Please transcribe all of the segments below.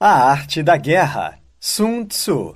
A arte da guerra, Sun Tzu.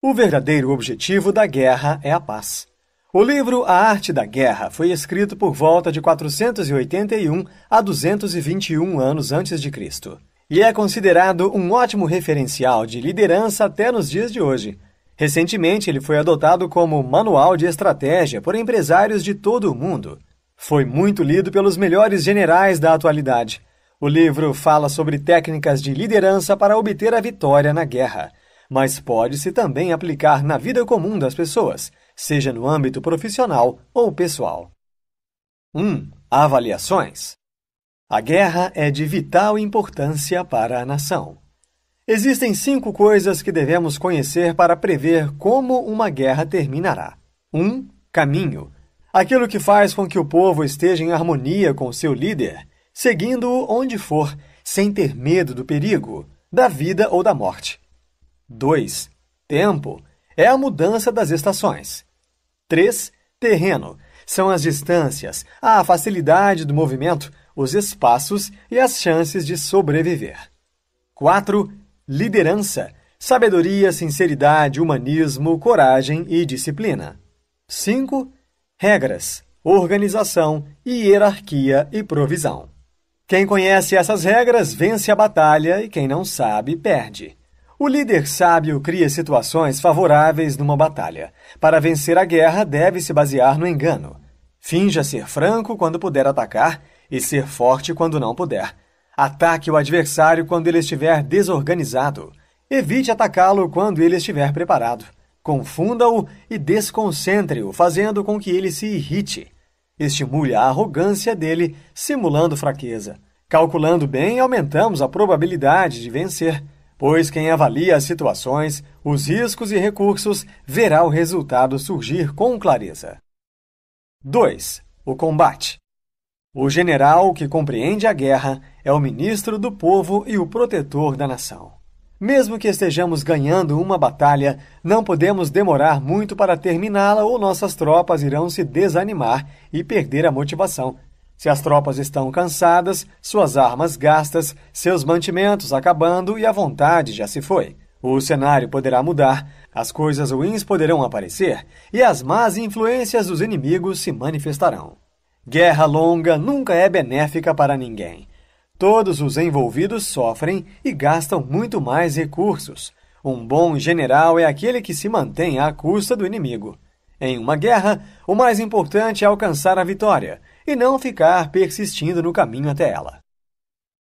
O verdadeiro objetivo da guerra é a paz. O livro A Arte da Guerra foi escrito por volta de 481 a 221 anos antes de Cristo e é considerado um ótimo referencial de liderança até nos dias de hoje. Recentemente, ele foi adotado como manual de estratégia por empresários de todo o mundo. Foi muito lido pelos melhores generais da atualidade. O livro fala sobre técnicas de liderança para obter a vitória na guerra, mas pode-se também aplicar na vida comum das pessoas, seja no âmbito profissional ou pessoal. 1. Avaliações. A guerra é de vital importância para a nação. Existem 5 coisas que devemos conhecer para prever como uma guerra terminará. 1. Caminho. Aquilo que faz com que o povo esteja em harmonia com seu líder, seguindo-o onde for, sem ter medo do perigo, da vida ou da morte. 2. Tempo. É a mudança das estações. 3. Terreno. São as distâncias, a facilidade do movimento, os espaços e as chances de sobreviver. 4. Liderança. Sabedoria, sinceridade, humanismo, coragem e disciplina. 5. Regras. Organização, hierarquia e provisão. Quem conhece essas regras vence a batalha e quem não sabe, perde. O líder sábio cria situações favoráveis numa batalha. Para vencer a guerra, deve se basear no engano. Finja ser franco quando puder atacar e ser forte quando não puder. Ataque o adversário quando ele estiver desorganizado. Evite atacá-lo quando ele estiver preparado. Confunda-o e desconcentre-o, fazendo com que ele se irrite. Estimule a arrogância dele, simulando fraqueza. Calculando bem, aumentamos a probabilidade de vencer, pois quem avalia as situações, os riscos e recursos, verá o resultado surgir com clareza. 2. O combate. O general que compreende a guerra é o ministro do povo e o protetor da nação. Mesmo que estejamos ganhando uma batalha, não podemos demorar muito para terminá-la ou nossas tropas irão se desanimar e perder a motivação. Se as tropas estão cansadas, suas armas gastas, seus mantimentos acabando e a vontade já se foi. O cenário poderá mudar, as coisas ruins poderão aparecer e as más influências dos inimigos se manifestarão. Guerra longa nunca é benéfica para ninguém. Todos os envolvidos sofrem e gastam muito mais recursos. Um bom general é aquele que se mantém à custa do inimigo. Em uma guerra, o mais importante é alcançar a vitória e não ficar persistindo no caminho até ela.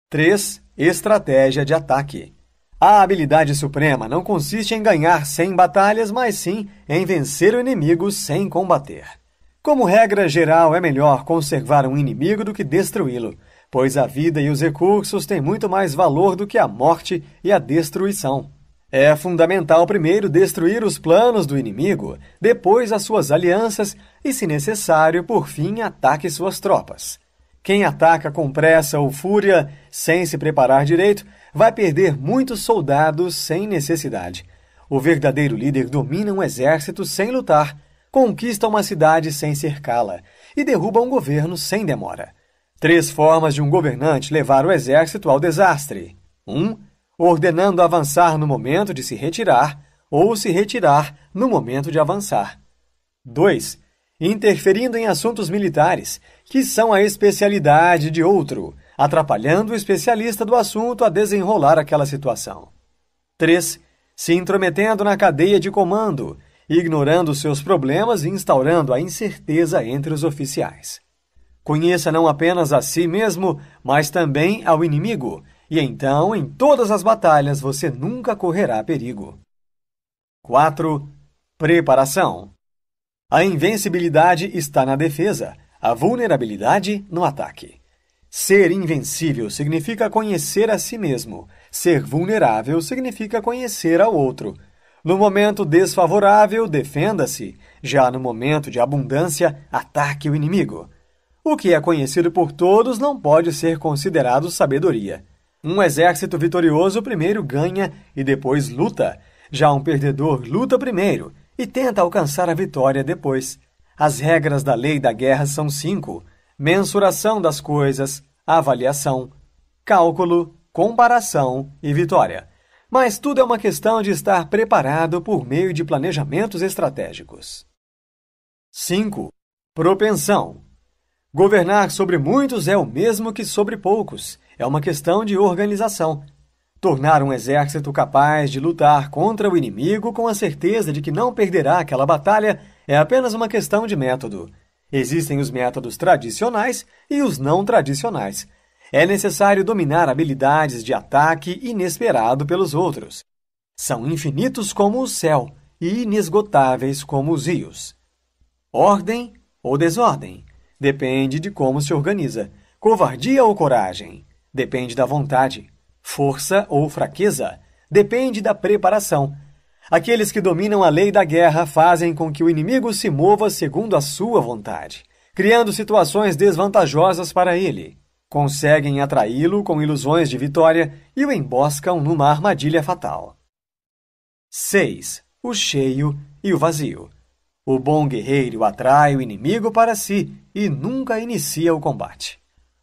3. Estratégia de ataque. A habilidade suprema não consiste em ganhar 100 batalhas, mas sim em vencer o inimigo sem combater. Como regra geral, é melhor conservar um inimigo do que destruí-lo, pois a vida e os recursos têm muito mais valor do que a morte e a destruição. É fundamental primeiro destruir os planos do inimigo, depois as suas alianças e, se necessário, por fim, ataque suas tropas. Quem ataca com pressa ou fúria, sem se preparar direito, vai perder muitos soldados sem necessidade. O verdadeiro líder domina um exército sem lutar, conquista uma cidade sem cercá-la e derruba um governo sem demora. 3 formas de um governante levar o exército ao desastre. 1. Ordenando avançar no momento de se retirar, ou se retirar no momento de avançar. 2. Interferindo em assuntos militares, que são a especialidade de outro, atrapalhando o especialista do assunto a desenrolar aquela situação. 3. Se intrometendo na cadeia de comando, ignorando seus problemas e instaurando a incerteza entre os oficiais. Conheça não apenas a si mesmo, mas também ao inimigo, e então, em todas as batalhas, você nunca correrá perigo. 4. Preparação. A invencibilidade está na defesa, a vulnerabilidade no ataque. Ser invencível significa conhecer a si mesmo. Ser vulnerável significa conhecer ao outro. No momento desfavorável, defenda-se. Já no momento de abundância, ataque o inimigo. O que é conhecido por todos não pode ser considerado sabedoria. Um exército vitorioso primeiro ganha e depois luta. Já um perdedor luta primeiro e tenta alcançar a vitória depois. As regras da lei da guerra são 5. Mensuração das coisas, avaliação, cálculo, comparação e vitória. Mas tudo é uma questão de estar preparado por meio de planejamentos estratégicos. 5. Propensão. Governar sobre muitos é o mesmo que sobre poucos. É uma questão de organização. Tornar um exército capaz de lutar contra o inimigo com a certeza de que não perderá aquela batalha é apenas uma questão de método. Existem os métodos tradicionais e os não tradicionais. É necessário dominar habilidades de ataque inesperado pelos outros. São infinitos como o céu e inesgotáveis como os rios. Ordem ou desordem? Depende de como se organiza. Covardia ou coragem? Depende da vontade. Força ou fraqueza? Depende da preparação. Aqueles que dominam a lei da guerra fazem com que o inimigo se mova segundo a sua vontade, criando situações desvantajosas para ele. Conseguem atraí-lo com ilusões de vitória e o emboscam numa armadilha fatal. 6. O cheio e o vazio. O bom guerreiro atrai o inimigo para si e nunca inicia o combate.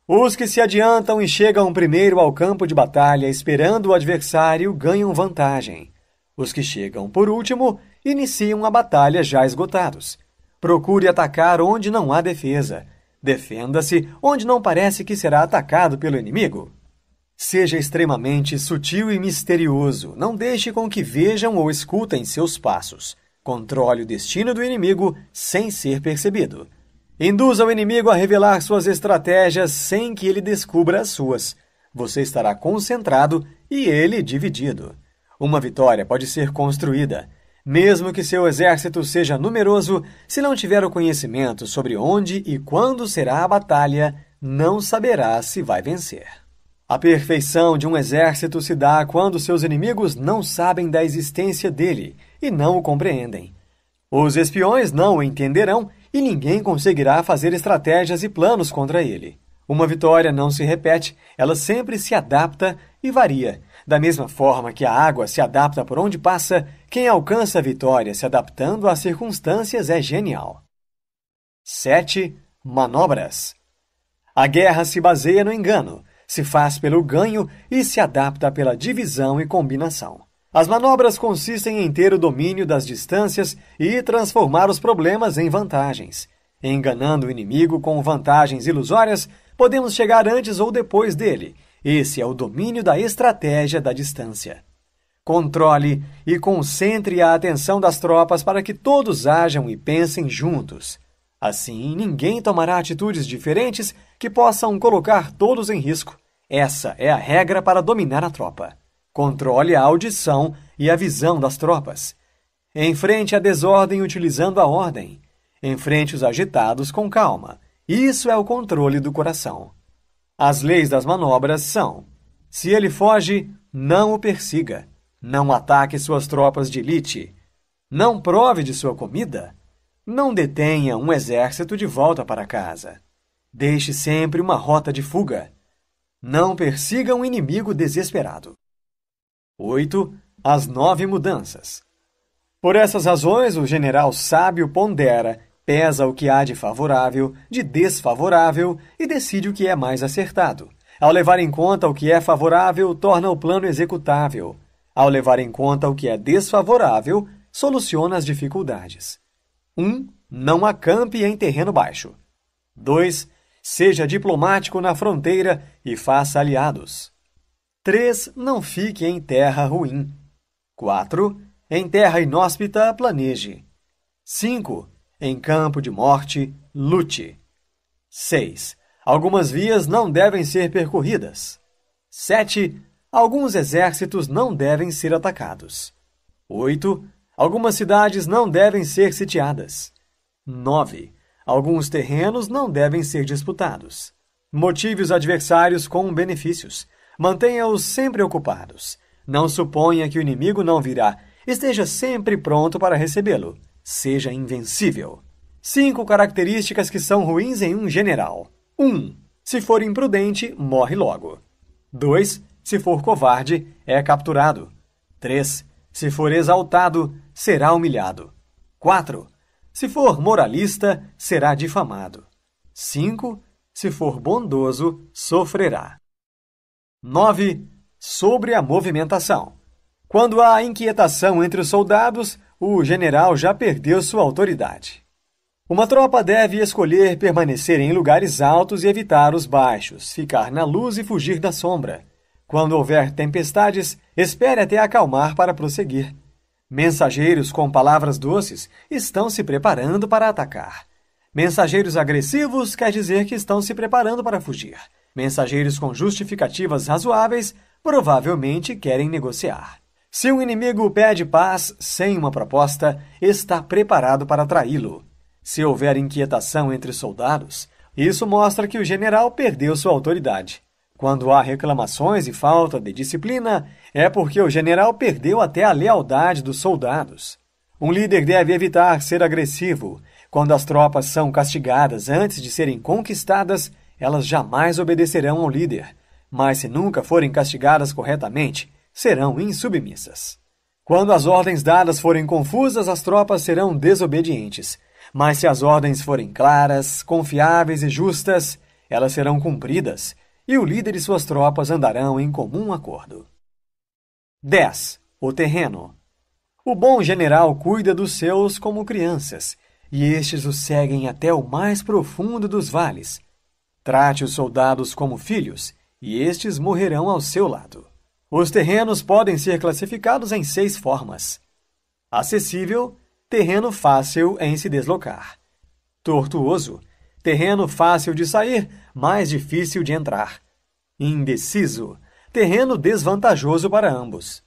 Os que se adiantam e chegam primeiro ao campo de batalha esperando o adversário ganham vantagem. Os que chegam por último iniciam a batalha já esgotados. Procure atacar onde não há defesa. Defenda-se onde não parece que será atacado pelo inimigo. Seja extremamente sutil e misterioso. Não deixe com que vejam ou escutem seus passos. Controle o destino do inimigo sem ser percebido. Induza o inimigo a revelar suas estratégias sem que ele descubra as suas. Você estará concentrado e ele dividido. Uma vitória pode ser construída. Mesmo que seu exército seja numeroso, se não tiver o conhecimento sobre onde e quando será a batalha, não saberá se vai vencer. A perfeição de um exército se dá quando seus inimigos não sabem da existência dele e não o compreendem. Os espiões não o entenderão e ninguém conseguirá fazer estratégias e planos contra ele. Uma vitória não se repete, ela sempre se adapta e varia. Da mesma forma que a água se adapta por onde passa, quem alcança a vitória se adaptando às circunstâncias é genial. 7. Manobras. A guerra se baseia no engano, se faz pelo ganho e se adapta pela divisão e combinação. As manobras consistem em ter o domínio das distâncias e transformar os problemas em vantagens. Enganando o inimigo com vantagens ilusórias, podemos chegar antes ou depois dele. Esse é o domínio da estratégia da distância. Controle e concentre a atenção das tropas para que todos ajam e pensem juntos. Assim, ninguém tomará atitudes diferentes que possam colocar todos em risco. Essa é a regra para dominar a tropa. Controle a audição e a visão das tropas. Enfrente a desordem utilizando a ordem. Enfrente os agitados com calma. Isso é o controle do coração. As leis das manobras são: se ele foge, não o persiga. Não ataque suas tropas de elite. Não prove de sua comida. Não detenha um exército de volta para casa. Deixe sempre uma rota de fuga. Não persiga um inimigo desesperado. 8. As 9 mudanças. Por essas razões, o general sábio pondera, pesa o que há de favorável, de desfavorável e decide o que é mais acertado. Ao levar em conta o que é favorável, torna o plano executável. Ao levar em conta o que é desfavorável, soluciona as dificuldades. 1. Não acampe em terreno baixo. 2. Seja diplomático na fronteira e faça aliados. 3. Não fique em terra ruim. 4. Em terra inóspita, planeje. 5. Em campo de morte, lute. 6. Algumas vias não devem ser percorridas. 7. Alguns exércitos não devem ser atacados. 8. Algumas cidades não devem ser sitiadas. 9. Alguns terrenos não devem ser disputados. Motive os adversários com benefícios. Mantenha-os sempre ocupados. Não suponha que o inimigo não virá. Esteja sempre pronto para recebê-lo. Seja invencível. 5 características que são ruins em um general. 1. Se for imprudente, morre logo. 2. Se for covarde, é capturado. 3. Se for exaltado, será humilhado. 4. Se for moralista, será difamado. 5. Se for bondoso, sofrerá. 9. Sobre a movimentação. Quando há inquietação entre os soldados, o general já perdeu sua autoridade. Uma tropa deve escolher permanecer em lugares altos e evitar os baixos, ficar na luz e fugir da sombra. Quando houver tempestades, espere até acalmar para prosseguir. Mensageiros com palavras doces estão se preparando para atacar. Mensageiros agressivos quer dizer que estão se preparando para fugir. Mensageiros com justificativas razoáveis provavelmente querem negociar. Se um inimigo pede paz sem uma proposta, está preparado para traí-lo. Se houver inquietação entre soldados, isso mostra que o general perdeu sua autoridade. Quando há reclamações e falta de disciplina, é porque o general perdeu até a lealdade dos soldados. Um líder deve evitar ser agressivo. Quando as tropas são castigadas antes de serem conquistadas, elas jamais obedecerão ao líder. Mas se nunca forem castigadas corretamente, serão insubmissas. Quando as ordens dadas forem confusas, as tropas serão desobedientes. Mas se as ordens forem claras, confiáveis e justas, elas serão cumpridas, e o líder e suas tropas andarão em comum acordo. 10. O terreno. O bom general cuida dos seus como crianças, e estes o seguem até o mais profundo dos vales. Trate os soldados como filhos, e estes morrerão ao seu lado. Os terrenos podem ser classificados em 6 formas. Acessível, terreno fácil em se deslocar. Tortuoso, terreno fácil de sair, mais difícil de entrar. Indeciso, terreno desvantajoso para ambos.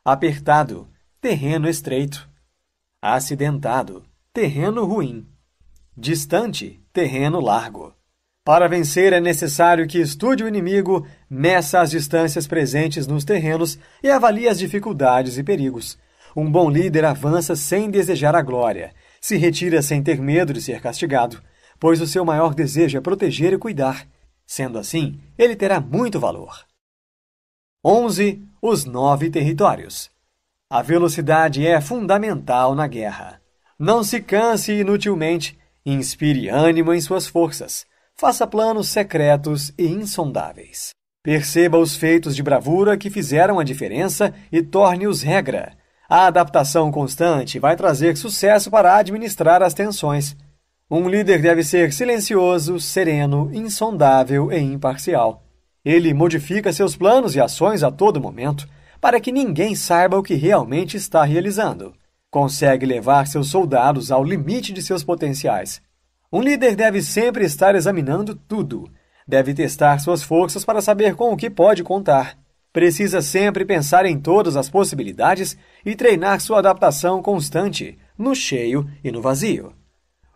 Apertado, terreno estreito. Acidentado, terreno ruim. Distante, terreno largo. Para vencer é necessário que estude o inimigo, meça as distâncias presentes nos terrenos e avalie as dificuldades e perigos. Um bom líder avança sem desejar a glória, se retira sem ter medo de ser castigado, pois o seu maior desejo é proteger e cuidar. Sendo assim, ele terá muito valor. 11. Os 9 territórios. A velocidade é fundamental na guerra. Não se canse inutilmente, inspire ânimo em suas forças. Faça planos secretos e insondáveis. Perceba os feitos de bravura que fizeram a diferença e torne-os regra. A adaptação constante vai trazer sucesso para administrar as tensões. Um líder deve ser silencioso, sereno, insondável e imparcial. Ele modifica seus planos e ações a todo momento, para que ninguém saiba o que realmente está realizando. Consegue levar seus soldados ao limite de seus potenciais. Um líder deve sempre estar examinando tudo. Deve testar suas forças para saber com o que pode contar. Precisa sempre pensar em todas as possibilidades e treinar sua adaptação constante, no cheio e no vazio.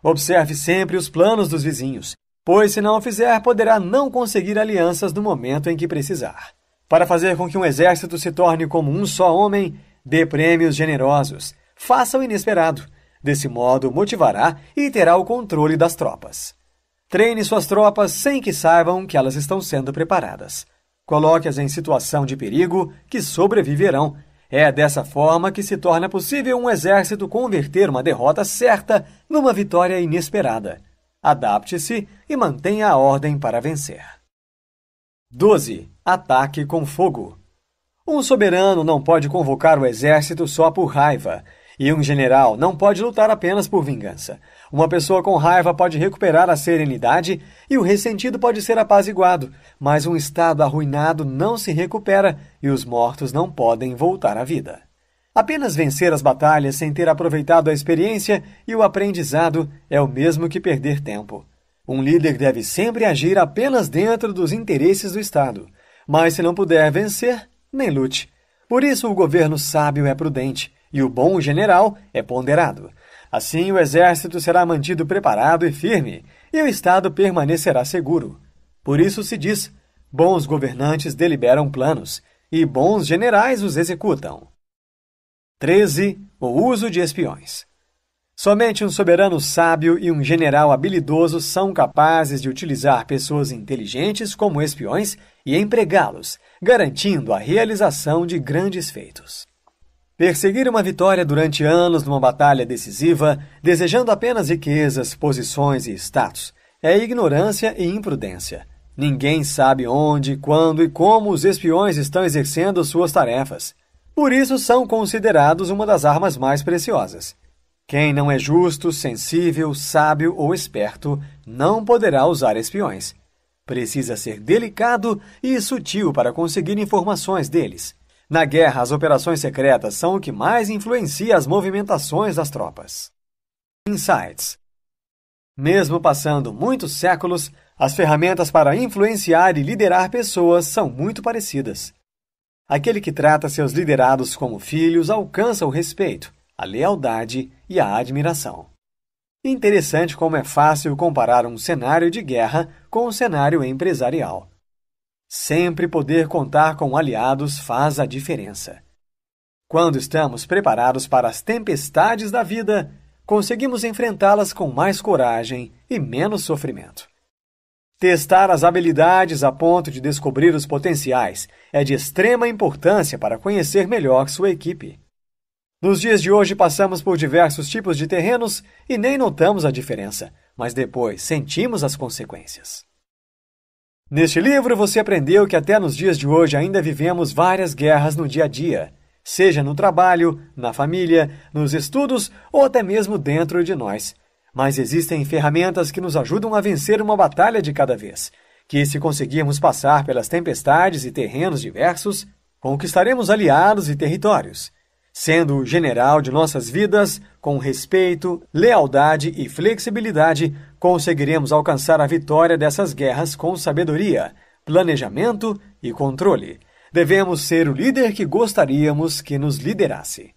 Observe sempre os planos dos vizinhos, pois se não o fizer, poderá não conseguir alianças no momento em que precisar. Para fazer com que um exército se torne como um só homem, dê prêmios generosos, faça o inesperado. Desse modo, motivará e terá o controle das tropas. Treine suas tropas sem que saibam que elas estão sendo preparadas. Coloque-as em situação de perigo que sobreviverão. É dessa forma que se torna possível um exército converter uma derrota certa numa vitória inesperada. Adapte-se e mantenha a ordem para vencer. 12. Ataque com fogo. Um soberano não pode convocar o exército só por raiva. E um general não pode lutar apenas por vingança. Uma pessoa com raiva pode recuperar a serenidade e o ressentido pode ser apaziguado, mas um estado arruinado não se recupera e os mortos não podem voltar à vida. Apenas vencer as batalhas sem ter aproveitado a experiência e o aprendizado é o mesmo que perder tempo. Um líder deve sempre agir apenas dentro dos interesses do Estado, mas se não puder vencer, nem lute. Por isso o governo sábio é prudente. E o bom general é ponderado. Assim, o exército será mantido preparado e firme, e o Estado permanecerá seguro. Por isso se diz, bons governantes deliberam planos, e bons generais os executam. 13. O uso de espiões. Somente um soberano sábio e um general habilidoso são capazes de utilizar pessoas inteligentes como espiões e empregá-los, garantindo a realização de grandes feitos. Perseguir uma vitória durante anos numa batalha decisiva, desejando apenas riquezas, posições e status, é ignorância e imprudência. Ninguém sabe onde, quando e como os espiões estão exercendo suas tarefas. Por isso são considerados uma das armas mais preciosas. Quem não é justo, sensível, sábio ou esperto não poderá usar espiões. Precisa ser delicado e sutil para conseguir informações deles. Na guerra, as operações secretas são o que mais influencia as movimentações das tropas. Insights. Mesmo passando muitos séculos, as ferramentas para influenciar e liderar pessoas são muito parecidas. Aquele que trata seus liderados como filhos alcança o respeito, a lealdade e a admiração. Interessante como é fácil comparar um cenário de guerra com um cenário empresarial. Sempre poder contar com aliados faz a diferença. Quando estamos preparados para as tempestades da vida, conseguimos enfrentá-las com mais coragem e menos sofrimento. Testar as habilidades a ponto de descobrir os potenciais é de extrema importância para conhecer melhor sua equipe. Nos dias de hoje passamos por diversos tipos de terrenos e nem notamos a diferença, mas depois sentimos as consequências. Neste livro você aprendeu que até nos dias de hoje ainda vivemos várias guerras no dia a dia, seja no trabalho, na família, nos estudos ou até mesmo dentro de nós. Mas existem ferramentas que nos ajudam a vencer uma batalha de cada vez, que se conseguirmos passar pelas tempestades e terrenos diversos, conquistaremos aliados e territórios. Sendo o general de nossas vidas, com respeito, lealdade e flexibilidade, conseguiremos alcançar a vitória dessas guerras com sabedoria, planejamento e controle. Devemos ser o líder que gostaríamos que nos liderasse.